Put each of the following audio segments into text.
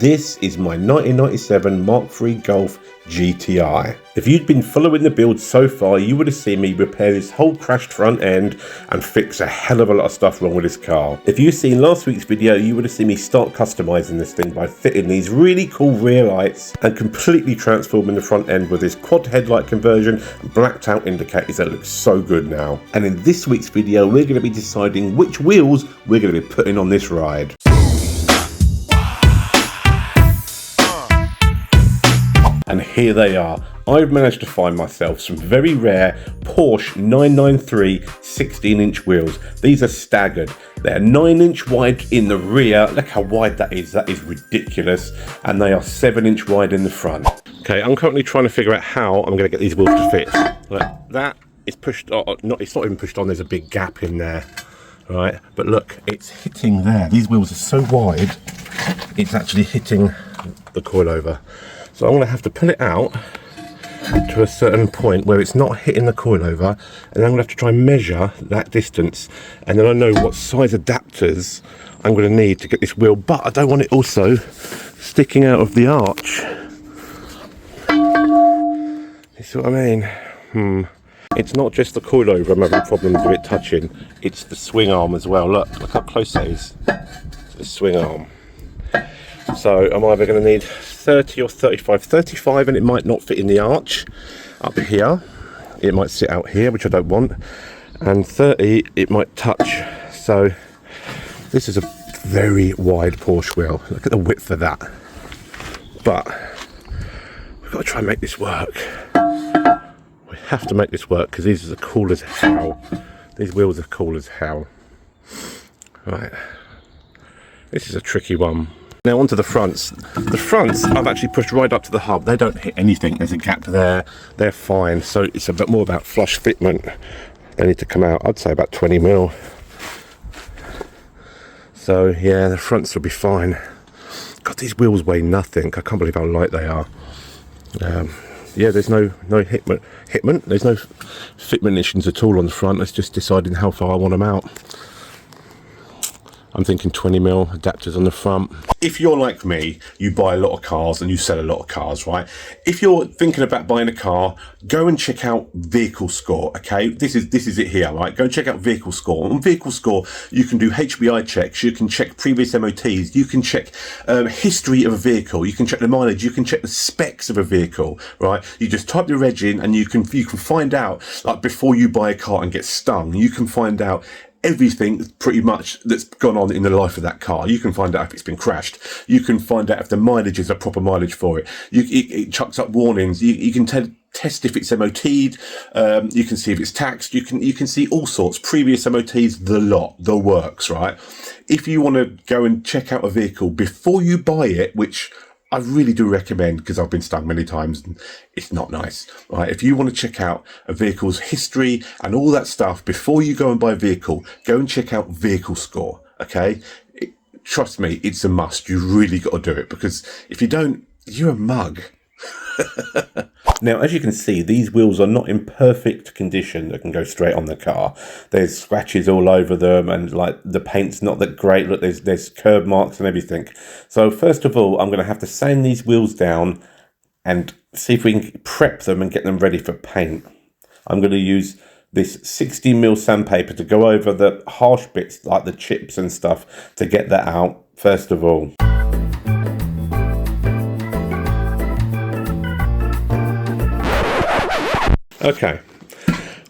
This is my 1997 Mark III Golf GTI. If you'd been following the build so far, you would have seen me repair this whole crashed front end and fix a hell of a lot of stuff wrong with this car. If you've seen last week's video, you would have seen me start customizing this thing by fitting these really cool rear lights and completely transforming the front end with this quad headlight conversion and blacked out indicators that look so good now. And in this week's video, we're going to be deciding which wheels we're going to be putting on this ride. And here they are. I've managed to find myself some very rare Porsche 993 16-inch wheels. These are staggered. They're 9-inch wide in the rear. Look how wide that is. That is ridiculous. And they are 7-inch wide in the front. Okay, I'm currently trying to figure out how I'm going to get these wheels to fit. Look, that is pushed on. It's not even pushed on. There's a big gap in there. Right, but look, it's hitting there. These wheels are so wide, it's actually hitting the coilover. So I'm going to have to pull it out to a certain point where it's not hitting the coilover, and I'm going to have to try and measure that distance, and then I know what size adapters I'm going to need to get this wheel, but I don't want it also sticking out of the arch. You see what I mean? It's not just the coilover I'm having problems with it touching, it's the swing arm as well. Look how close that is to the swing arm. So I'm either going to need 30 or 35. 35 and it might not fit in the arch up here. It might sit out here, which I don't want. And 30, it might touch. So this is a very wide Porsche wheel. Look at the width of that. But we've got to try and make this work. We have to make this work because these are cool as hell. These wheels are cool as hell. Right. This is a tricky one. Now onto the fronts. The fronts I've actually pushed right up to the hub. They don't hit anything. There's a gap there. They're fine. So it's a bit more about flush fitment. They need to come out, I'd say about 20 mil. So yeah, the fronts will be fine. God, these wheels weigh nothing. I can't believe how light they are. Yeah, there's no hitment. There's no fitment issues at all on the front. It's just deciding how far I want them out. I'm thinking 20 mil adapters on the front. If you're like me, you buy a lot of cars and you sell a lot of cars, right? If you're thinking about buying a car, go and check out Vehiclescore, okay? This is it here, right? Go and check out Vehiclescore. On Vehiclescore, you can do HBI checks, you can check previous MOTs, you can check history of a vehicle, you can check the mileage, you can check the specs of a vehicle, right? You just type the reg in and you can find out, like before you buy a car and get stung, you can find out everything pretty much that's gone on in the life of that car. You can find out if it's been crashed. You can find out if the mileage is a proper mileage for it. It chucks up warnings. You can test if it's MOT'd. You can see if it's taxed. You can see all sorts. Previous MOTs, the works, right? If you want to go and check out a vehicle before you buy it, which I really do recommend because I've been stung many times and it's not nice, right? If you want to check out a vehicle's history and all that stuff before you go and buy a vehicle, go and check out Vehiclescore, okay? Trust me, it's a must. You really got to do it because if you don't, you're a mug. Now, as you can see, these wheels are not in perfect condition that can go straight on the car. There's scratches all over them and like the paint's not that great. Look, there's curb marks and everything. So first of all, I'm going to have to sand these wheels down and see if we can prep them and get them ready for paint. I'm going to use this 60mm sandpaper to go over the harsh bits like the chips and stuff to get that out first of all. Okay,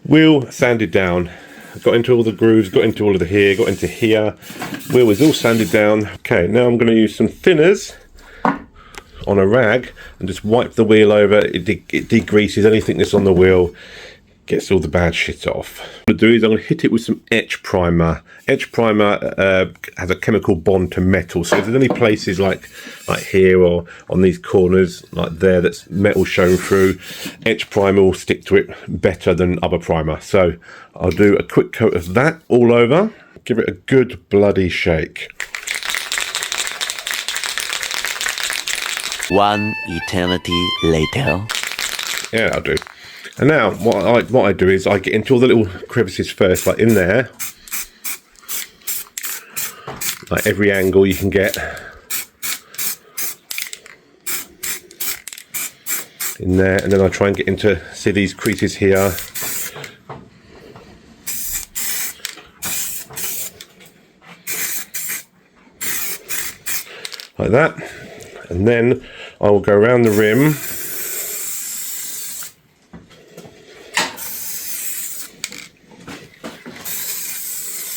wheel sanded down, got into all the grooves, got into all of the here, got into here, wheel is all sanded down. Okay, now I'm going to use some thinners on a rag and just wipe the wheel over. It degreases anything that's on the wheel, gets all the bad shit off. What I'm going to do is I'm going to hit it with some etch primer. Etch primer has a chemical bond to metal, so if there's any places like here or on these corners like there that's metal shown through, etch primer will stick to it better than other primer. So I'll do a quick coat of that all over, give it a good bloody shake. One eternity later. Yeah, I'll do. And now what I do is I get into all the little crevices first, like in there, like every angle you can get. in there, and then I try and get into, see these creases here. Like that, and then I will go around the rim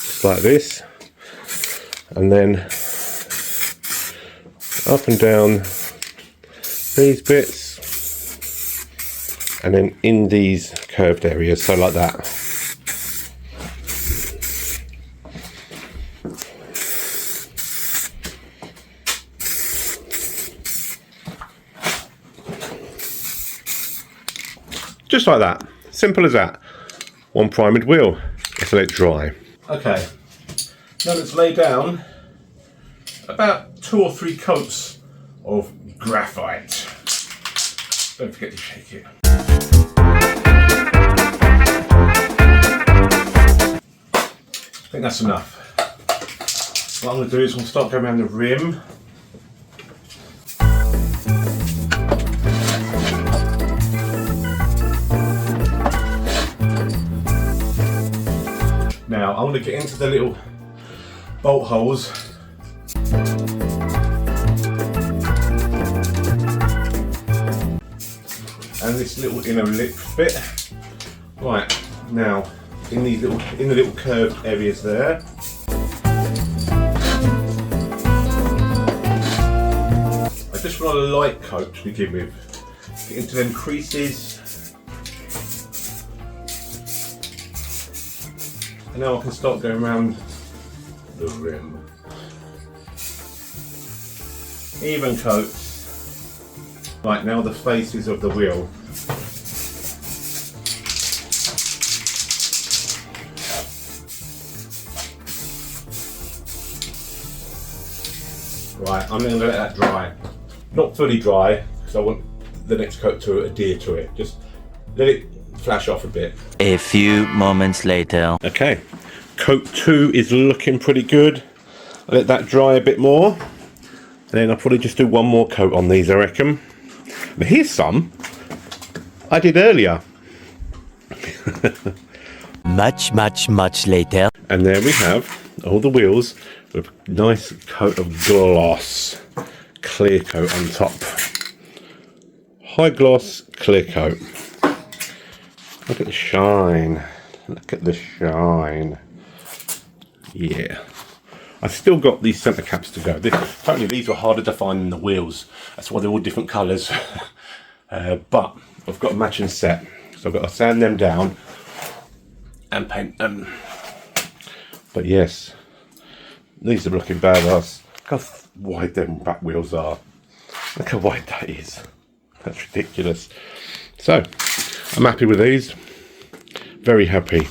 just like this, and then up and down these bits, and then in these curved areas, so like that. Just like that, simple as that. One primed wheel. Let's let it dry. Okay, now let's lay down about 2 or 3 coats of graphite. Don't forget to shake it. I think that's enough. What I'm going to do is I'm going to start going around the rim. Now I'm going to get into the little bolt holes. And this little inner lip bit. Right, now in the little curved areas there. I just want a light coat to begin with. Get into them creases. And now I can start going around the rim. Even coats. Right, now the faces of the wheel. Right, I'm going to let that dry. Not fully dry, because I want the next coat to adhere to it. Just let it flash off a bit. A few moments later. Okay, coat 2 is looking pretty good. I'll let that dry a bit more, and then I'll probably just do one more coat on these, I reckon. But here's some I did earlier. Much later. And there we have all the wheels with a nice coat of gloss, clear coat on top. High gloss, clear coat. Look at the shine. Look at the shine. Yeah. I've still got these centre caps to go. Apparently these were harder to find than the wheels. That's why they're all different colours. But I've got a matching set. So I've got to sand them down and paint them. But yes, these are looking badass. Look how wide them back wheels are. Look how wide that is. That's ridiculous. So, I'm happy with these. Very happy.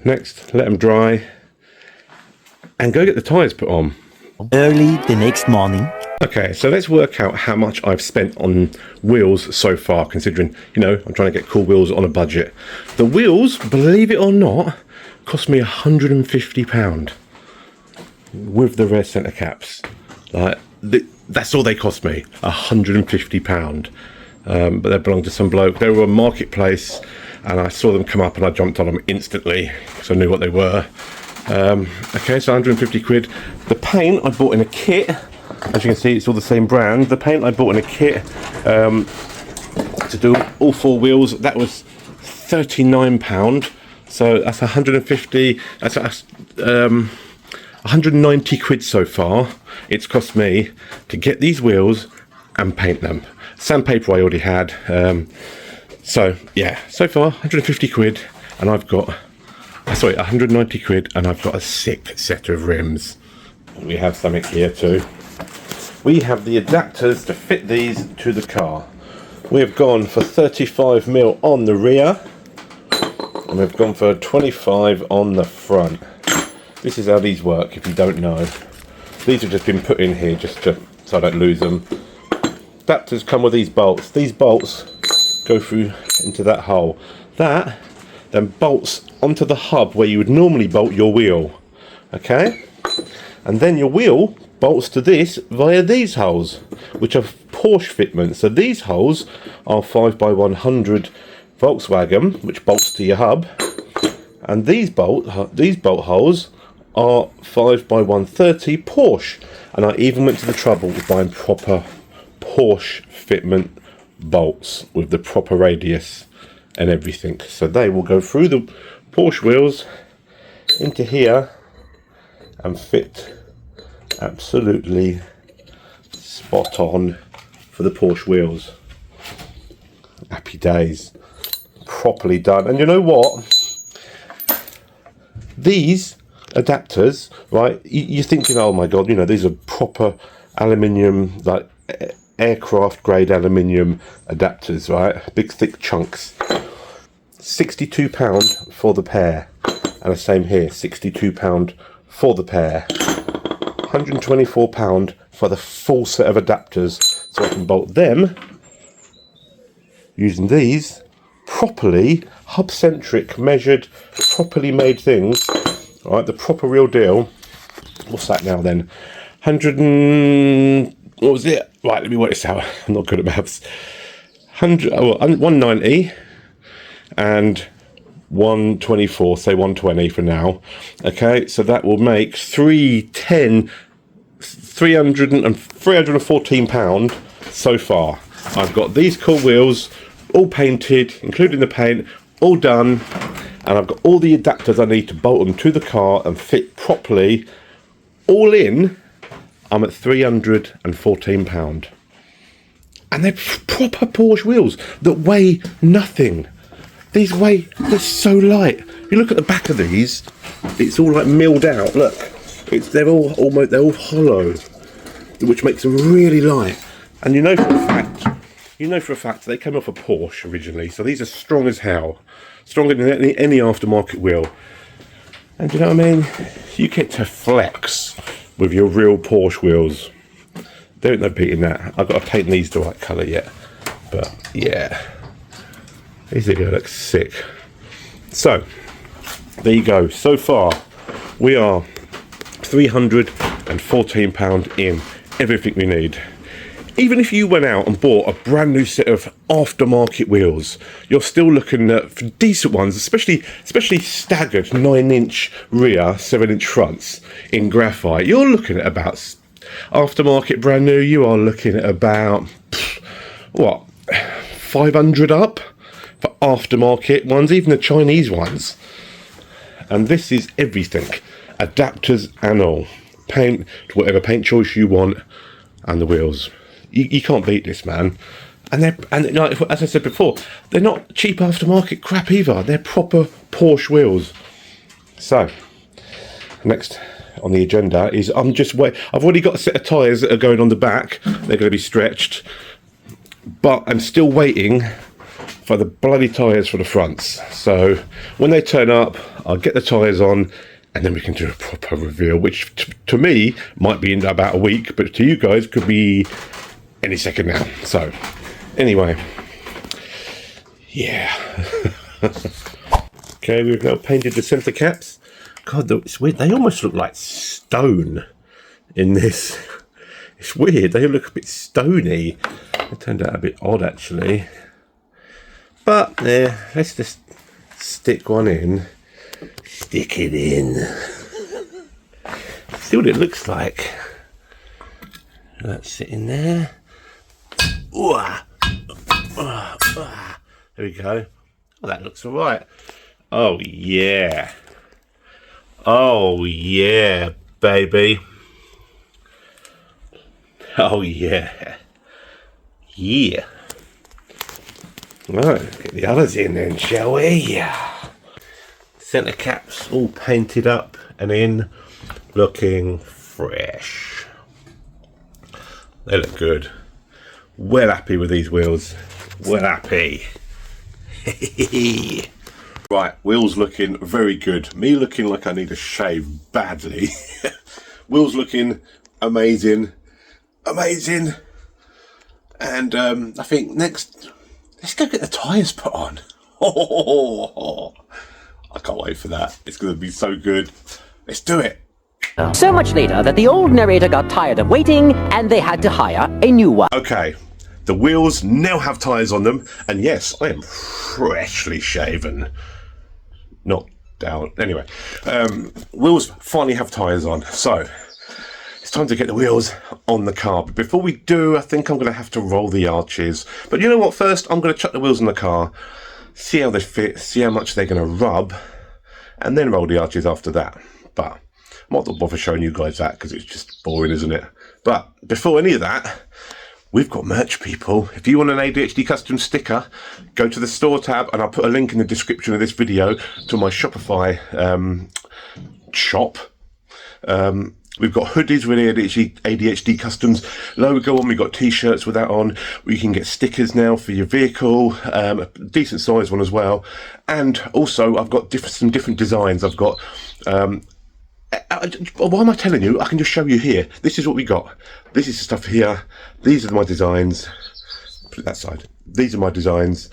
Next, let them dry and go get the tyres put on. Early the next morning. Okay, so let's work out how much I've spent on wheels so far, considering, you know, I'm trying to get cool wheels on a budget. The wheels, believe it or not, cost me £150 with the red centre caps. Like, that's all they cost me, £150. But they belonged to some bloke. They were on Marketplace, and I saw them come up and I jumped on them instantly because I knew what they were. Okay, so 150 quid. The paint I bought in a kit. As you can see, it's all the same brand. The paint I bought in a kit to do all 4 wheels, that was £39. So that's 150. That's 190 quid so far. It's cost me to get these wheels and paint them. Sandpaper I already had. So yeah, so far 150 quid, and I've got 190 quid, and I've got a sick set of rims. We have something here too. We have the adapters to fit these to the car. We have gone for 35mm on the rear, and we've gone for 25 on the front. This is how these work, if you don't know. These have just been put in here just so I don't lose them. Adapters come with these bolts. These bolts go through into that hole. That then bolts onto the hub where you would normally bolt your wheel. Okay? And then your wheel bolts to this via these holes, which I've Porsche fitment. So these holes are 5x100 Volkswagen, which bolts to your hub, and these bolt holes are 5x130 Porsche. And I even went to the trouble of buying proper Porsche fitment bolts with the proper radius and everything. So they will go through the Porsche wheels into here and fit absolutely spot on for the Porsche wheels. Happy days. Properly done. And you know what? These adapters, right, you're thinking, oh my god, you know, these are proper aluminium, like aircraft grade aluminium adapters, right? Big thick chunks. £62 for the pair. And the same here, £62 for the pair. £124 for the full set of adapters, so I can bolt them using these properly hub-centric, measured, properly made things. All right, the proper real deal. What's that now then? 100 and what was it? Right, let me work this out. I'm not good at maths. 190 and 124, say 120 for now. Okay, so that will make 314 pound so far. I've got these cool wheels all painted, including the paint, all done, and I've got all the adapters I need to bolt them to the car and fit properly. All in, I'm at £314. And they're proper Porsche wheels that weigh nothing. These weigh, they're so light. You look at the back of these, it's all like milled out. Look, they're all hollow, which makes them really light. And you know for a fact they came off a Porsche originally, so these are strong as hell, stronger than any aftermarket wheel. And you know what I mean? You get to flex with your real Porsche wheels. There ain't no beating that. I've got to paint these the right colour yet, but yeah, these are gonna look sick. So there you go. So far we are £314 in, everything we need. Even if you went out and bought a brand new set of aftermarket wheels, you're still looking at, for decent ones, especially staggered 9-inch rear, 7-inch fronts in graphite. You're looking at about, aftermarket brand new, you are looking at about, what, 500 up for aftermarket ones, even the Chinese ones. And this is everything, adapters and all. Paint to whatever paint choice you want, and the wheels. You can't beat this, man. And like, as I said before, they're not cheap aftermarket crap either. They're proper Porsche wheels. So, next on the agenda is I've already got a set of tyres that are going on the back. They're going to be stretched, but I'm still waiting for the bloody tyres for the fronts. So when they turn up, I'll get the tyres on, and then we can do a proper reveal, which to me might be in about a week, but to you guys could be any second now. So anyway, yeah. Okay, we've now painted the centre caps. God, it's weird. They almost look like stone in this. It's weird. They look a bit stony. It turned out a bit odd, actually. But yeah, let's just stick one in. Stick it in. See what it looks like. That's sitting there. There we go. Oh, that looks alright. Oh yeah. Oh yeah, baby. Oh yeah. Yeah. Right, let's get the others in then, shall we? Yeah. Centre caps all painted up and in, looking fresh. They look good. Well happy with these wheels. Well happy. Right, wheels looking very good. Me looking like I need a shave badly. Wheels looking amazing. Amazing. And I think next, let's go get the tyres put on. I can't wait for that. It's going to be so good. Let's do it. So much later that the old narrator got tired of waiting and they had to hire a new one. Okay, The wheels now have tyres on them, and yes, I am freshly shaven. Not down. Anyway, wheels finally have tyres on, so it's time to get the wheels on the car. But before we do, I think I'm going to have to roll the arches. But you know what? First, I'm going to chuck the wheels in the car, see how they fit, see how much they're going to rub, and then roll the arches after that. But I'm not going to bother showing you guys that because it's just boring, isn't it? But before any of that, we've got merch, people. If you want an ADHD custom sticker, go to the store tab, and I'll put a link in the description of this video to my Shopify shop. We've got hoodies with ADHD customs logo on. We've got t-shirts with that on. You can get stickers now for your vehicle, a decent size one as well. And also, I've got some different designs. I've got... why am I telling you? I can just show you here. This is what we got. This is the stuff here. These are my designs. Put it that side. These are my designs.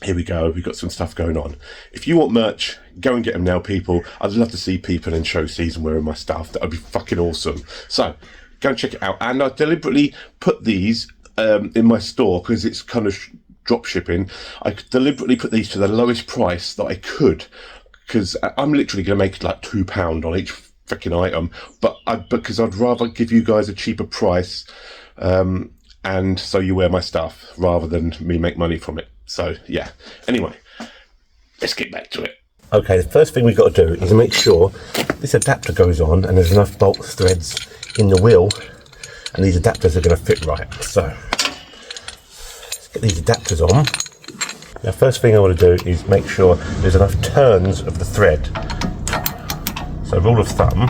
Here we go. We've got some stuff going on. If you want merch, go and get them now, people. I'd love to see people in show season wearing my stuff. That would be fucking awesome. So go and check it out. And I deliberately put these in my store because it's kind of drop shipping. I deliberately put these to the lowest price that I could, because I'm literally going to make like £2 on each freaking item, but because I'd rather give you guys a cheaper price, and so you wear my stuff rather than me make money from it. So yeah. Anyway, let's get back to it. Okay, the first thing we've got to do is make sure this adapter goes on and there's enough bolt threads in the wheel, and these adapters are going to fit right. So let's get these adapters on. Now, first thing I want to do is make sure there's enough turns of the thread. So rule of thumb,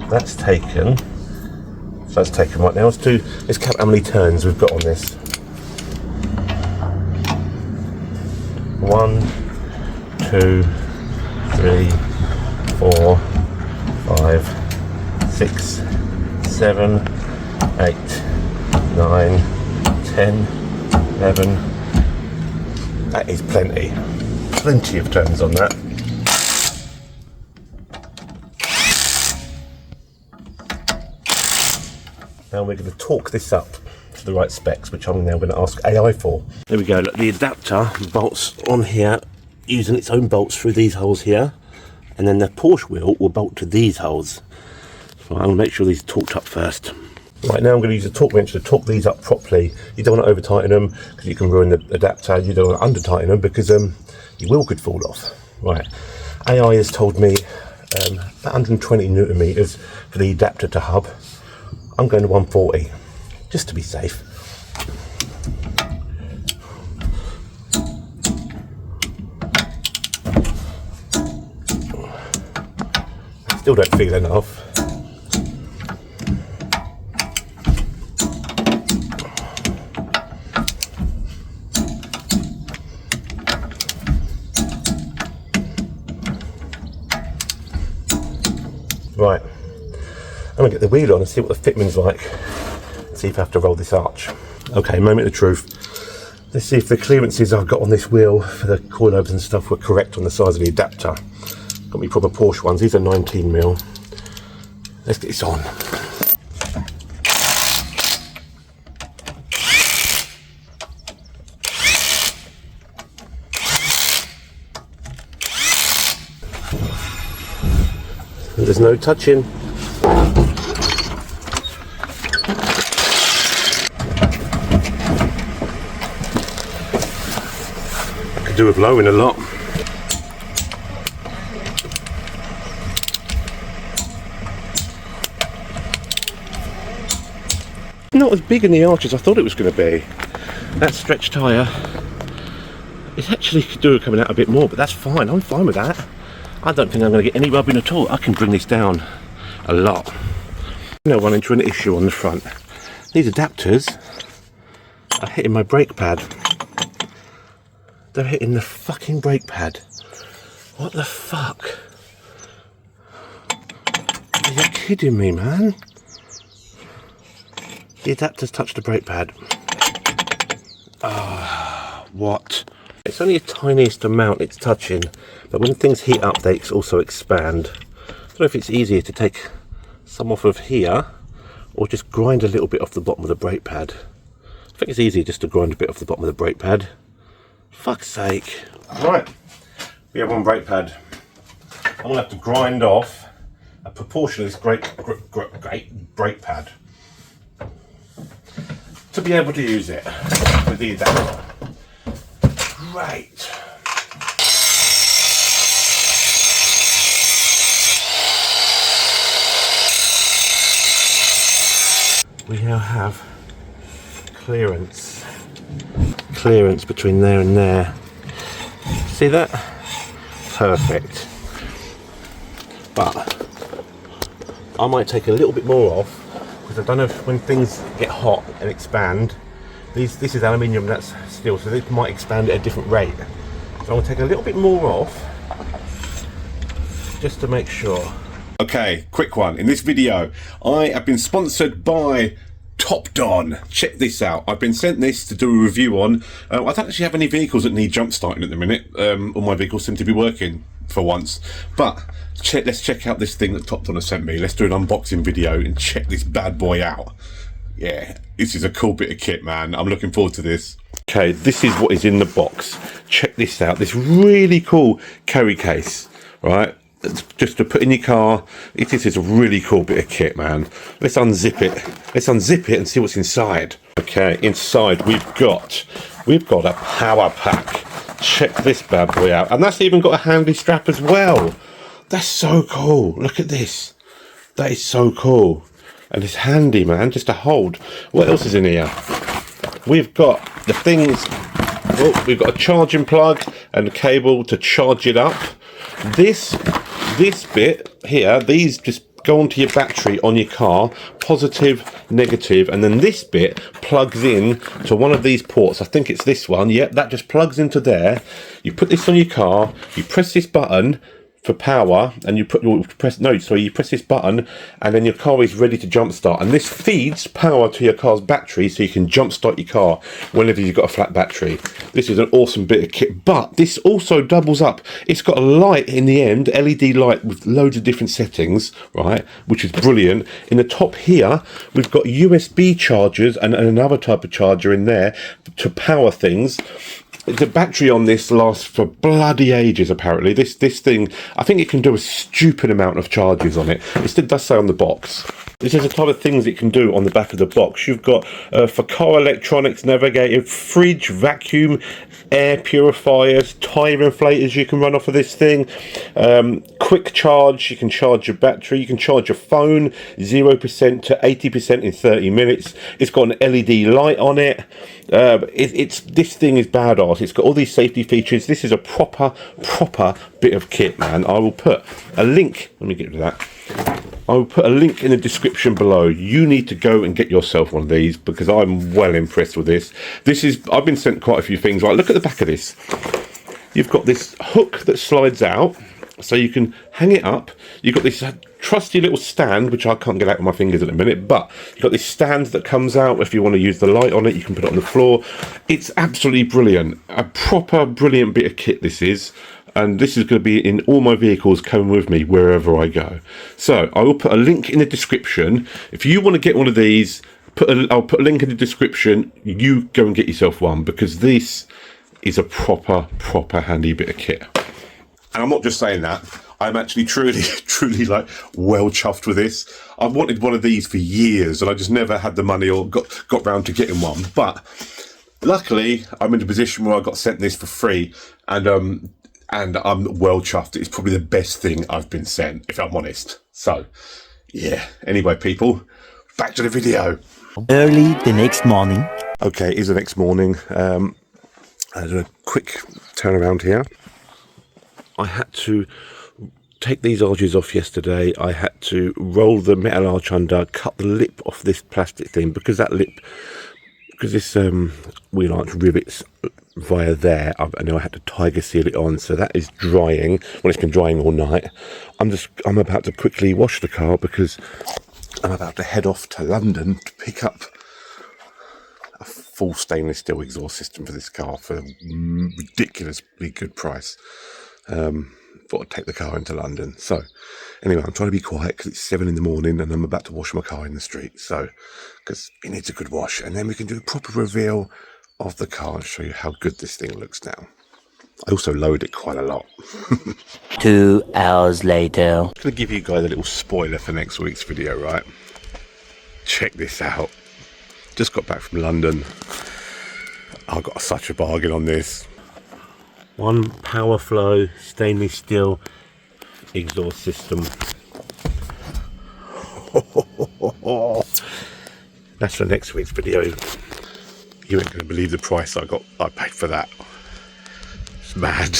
that's taken. So that's taken right now. Let's count how many turns we've got on this. 1, 2, 3, 4, 5, 6, 7, 8, 9, 10, 11. That is plenty. Plenty of turns on that. Now we're going to torque this up to the right specs, which I'm now going to ask AI for. There we go. Look, the adapter bolts on here using its own bolts through these holes here, and then the Porsche wheel will bolt to these holes. So I'm going to make sure these are torqued up first. Right, now I'm going to use a torque wrench to torque these up properly. You don't want to over tighten them because you can ruin the adapter. You don't want to under tighten them because your wheel could fall off. Right, AI has told me about 120 newton meters for the adapter to hub. I'm going to 140 just to be safe. Still don't feel enough. Right, I'm going to get the wheel on and see what the fitment's like, see if I have to roll this arch. Okay, moment of truth. Let's see if the clearances I've got on this wheel for the coilovers and stuff were correct on the size of the adapter. Got me proper Porsche ones, these are 19mm. Let's get this on. There's no touching. I could do with lowering a lot. Not as big in the arch as I thought it was going to be. That stretch tyre, it actually could do with coming out a bit more, but that's fine. I'm fine with that. I don't think I'm going to get any rubbing at all. I can bring this down a lot. Now run into an issue on the front. These adapters are hitting my brake pad. They're hitting the fucking brake pad. What the fuck? Are you kidding me, man? The adapters touched the brake pad. Ah, what? It's only a tiniest amount it's touching, but when things heat up, they also expand. I don't know if it's easier to take some off of here, or just grind a little bit off the bottom of the brake pad. think it's easier just to grind a bit off the bottom of the brake pad. Fuck's sake. Right, we have one brake pad. I'm going to have to grind off a proportion of this great brake pad to be able to use it with the adapter. Great. We now have clearance between there and there. See that? Perfect. But I might take a little bit more off, because I don't know if when things get hot and expand, this is aluminium, that's steel, so this might expand at a different rate. So I'm going to take a little bit more off just to make sure. Okay, quick one. In this video, I have been sponsored by Top Don. Check this out. I've been sent this to do a review on. I don't actually have any vehicles that need jump starting at the minute. All my vehicles seem to be working for once. But let's check out this thing that Top Don has sent me. Let's do an unboxing video and check this bad boy out. Yeah, this is a cool bit of kit, man. I'm looking forward to this. Okay, this is what is in the box. Check this out. This really cool carry case, right? Just to put in your car. This is a really cool bit of kit, man. Let's unzip it. Let's unzip it and see what's inside. Okay, inside we've got a power pack. Check this bad boy out. And that's even got a handy strap as well. That's so cool. Look at this. That is so cool. And it's handy, man, just to hold. What else is in here? We've got the things. Oh, we've got a charging plug and a cable to charge it up. This bit here, these just go onto your battery on your car, positive, negative, and then this bit plugs in to one of these ports. I think it's this one. Yep, that just plugs into there. You put this on your car, you press this button for power, and you press this button, and then your car is ready to jump start. And this feeds power to your car's battery, so you can jump start your car whenever you've got a flat battery. This is an awesome bit of kit, but this also doubles up. It's got a light in the end, LED light with loads of different settings, right, which is brilliant. In the top here, we've got USB chargers and another type of charger in there to power things. The battery on this lasts for bloody ages, apparently. This thing, I think it can do a stupid amount of charges on it. It does say on the box. This is the type of things it can do on the back of the box. You've got for car electronics, navigator, fridge, vacuum, air purifiers, tyre inflators you can run off of this thing. Quick charge, you can charge your battery. You can charge your phone 0% to 80% in 30 minutes. It's got an LED light on it. This thing is badass. It's got all these safety features. This is a proper bit of kit, man. I will put a link. Let me get to that. I will put a link in the description below. You need to go and get yourself one of these, because I'm well impressed with this. I've been sent quite a few things. Right, look at the back of this. You've got this hook that slides out, so you can hang it up. You've got this trusty little stand, which I can't get out with my fingers at the minute, but you've got this stand that comes out. If you want to use the light on it, you can put it on the floor. It's absolutely brilliant. A proper brilliant bit of kit this is. And this is going to be in all my vehicles coming with me wherever I go. So I will put a link in the description. If you want to get one of these, I'll put a link in the description. You go and get yourself one, because this is a proper handy bit of kit. And I'm not just saying that. I'm actually truly like well chuffed with this. I've wanted one of these for years, and I just never had the money or got round to getting one. But luckily, I'm in a position where I got sent this for free, and I'm well chuffed. It's probably the best thing I've been sent, if I'm honest. So, yeah. Anyway, people, back to the video. Early the next morning. Okay, here's the next morning. I did a quick turnaround here. I had to take these arches off yesterday. I had to roll the metal arch under, cut the lip off this plastic thing, because this wheel arch rivets via there. I know I had to tiger seal it on, so that is drying. Well, it's been drying all night. I'm about to quickly wash the car, because I'm about to head off to London to pick up a full stainless steel exhaust system for this car for a ridiculously good price. thought I'd take the car into London. So anyway, I'm trying to be quiet because it's 7 in the morning and I'm about to wash my car in the street. So, because it needs a good wash, and then we can do a proper reveal of the car and show you how good this thing looks now. I also lowered it quite a lot. 2 hours later. I'm going to give you guys a little spoiler for next week's video, right? Check this out. Just got back from London. I got such a bargain on this. One power flow stainless steel exhaust system. That's for next week's video. You ain't gonna believe the price I paid for that. It's mad.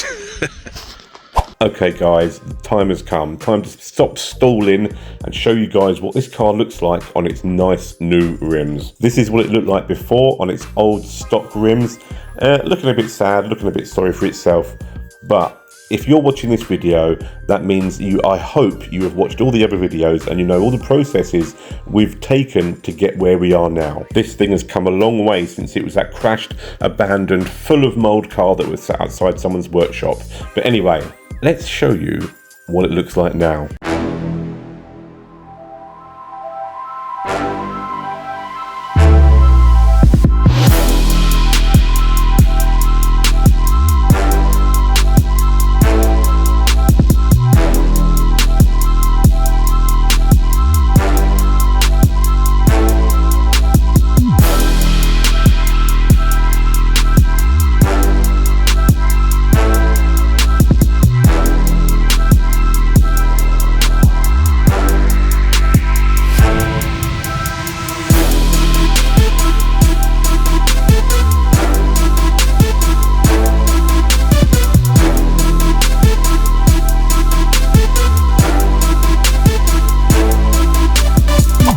Okay guys, the time has come. Time to stop stalling and show you guys what this car looks like on its nice new rims. This is what it looked like before on its old stock rims. Looking a bit sad, looking a bit sorry for itself. But if you're watching this video, that means I hope you have watched all the other videos and you know all the processes we've taken to get where we are now. This thing has come a long way since it was that crashed, abandoned, full of mould car that was sat outside someone's workshop. But anyway, let's show you what it looks like now.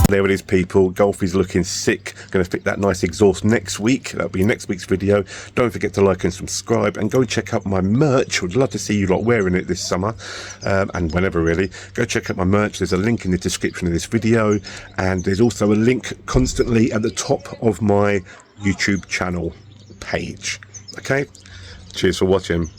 There it is, people. Golf is looking sick. Going to fit that nice exhaust next week. That'll be next week's video. Don't forget to like and subscribe, and go and check out my merch. Would love to see you lot wearing it this summer, and whenever really. Go check out my merch. There's a link in the description of this video, and there's also a link constantly at the top of my YouTube channel page. Okay, cheers for watching.